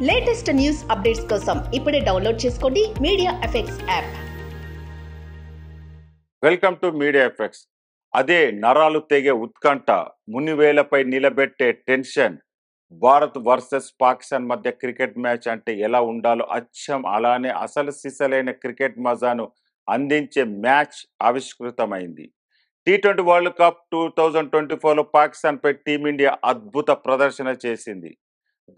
Latest news updates కోసం ఇప్పుడే download చేసుకోండి media effects app. Welcome to media effects. అదే నరాలు తెగే ఉత్కంఠ, మునివేలపై నిలబెట్టే టెన్షన్. భారత్ వర్సెస్ పాకిస్తాన్ మధ్య క్రికెట్ మ్యాచ్ అంటే ఎలా ఉండాలో అచ్చం అలానే అసలు సిసలైన క్రికెట్ మజాను అందించే మ్యాచ్ ఆవిష్కృతమైంది. T20 వరల్డ్ కప్ 2024లో పాకిస్తాన్పై టీమిండియా అద్భుత ప్రదర్శన చేసింది.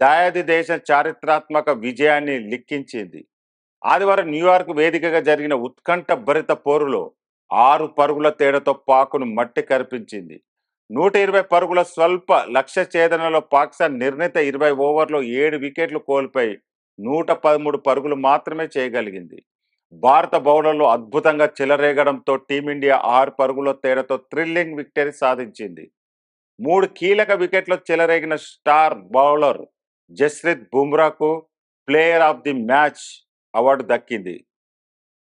దాయాది దేశం చారిత్రాత్మక విజయాన్ని లిఖించింది. ఆదివారం న్యూయార్క్ వేదికగా జరిగిన ఉత్కంఠ భరిత పోరులో 6 పరుగుల తేడాతో పాక్ను మట్టి కరిపించింది. 120 పరుగుల స్వల్ప లక్ష్య ఛేదనలో పాకిస్తాన్ నిర్ణీత 20 ఓవర్లో 7 వికెట్లు కోల్పోయి 113 పరుగులు మాత్రమే చేయగలిగింది. భారత బౌలర్లు అద్భుతంగా చెలరేగడంతో టీమిండియా 6 పరుగుల తేడాతో థ్రిల్లింగ్ విక్టరీ సాధించింది. 3 కీలక వికెట్లు చెలరేగిన స్టార్ బౌలర్ జస్ప్రీత్ బుమ్రాకు player of the match award దక్కింది.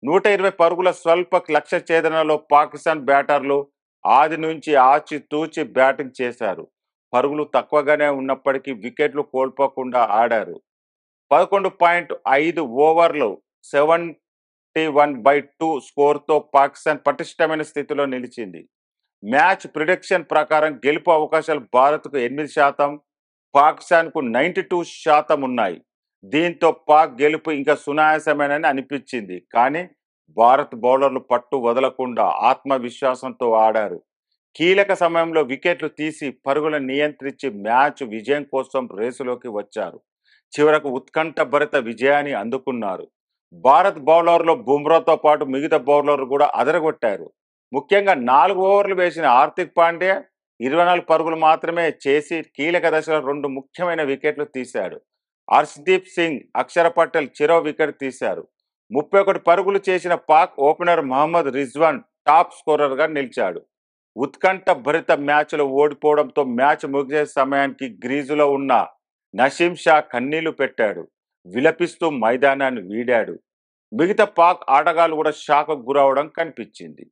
120 పరుగుల స్వల్ప లక్ష్య ఛేదనలో పాకిస్తాన్ బ్యాటర్లు ఆది నుంచి ఆచితూచి బ్యాటింగ్ చేశారు. పరుగులు తక్కువగానే ఉన్నప్పటికీ వికెట్లు కోల్పోకుండా ఆడారు. 11.5 ఓవర్లు 71/2 స్కోర్తో పాకిస్తాన్ పటిష్టమైన స్థితిలో నిలిచింది. మ్యాచ్ ప్రిడిక్షన్ ప్రకారం గెలుపు అవకాశాలు భారత్కు 8%, పాకిస్తాన్కు 92% ఉన్నాయి. దీంతో పాక్ గెలుపు ఇంకా సునాయాసమేనని అనిపించింది. కానీ భారత్ బౌలర్లు పట్టు వదలకుండా ఆత్మవిశ్వాసంతో ఆడారు. కీలక సమయంలో వికెట్లు తీసి పరుగులను నియంత్రించి మ్యాచ్ విజయం కోసం రేసులోకి వచ్చారు. చివరకు ఉత్కంఠ భరిత విజయాన్ని అందుకున్నారు. భారత్ బౌలర్లో బుమ్రాతో పాటు మిగతా బౌలర్లు కూడా అదరగొట్టారు. ముఖ్యంగా 4 ఓవర్లు వేసిన హార్దిక్ పాండ్యా 24 పరుగులు మాత్రమే చేసి కీలక దశలో 2 ముఖ్యమైన వికెట్లు తీశాడు. హర్షదీప్ సింగ్, అక్షర్ పటేల్ చెరో వికెట్ తీశారు. 31 పరుగులు చేసిన పాక్ ఓపెనర్ మహమ్మద్ రిజ్వాన్ టాప్ స్కోరర్గా నిలిచాడు. ఉత్కంఠ భరిత మ్యాచ్లో ఓడిపోవడంతో మ్యాచ్ ముగిసే సమయానికి గ్రీజులో ఉన్న నసీం షా కన్నీళ్లు పెట్టాడు. విలపిస్తూ మైదానాన్ని వీడాడు. మిగతా పాక్ ఆటగాళ్లు కూడా షాక్కు గురవడం కనిపించింది.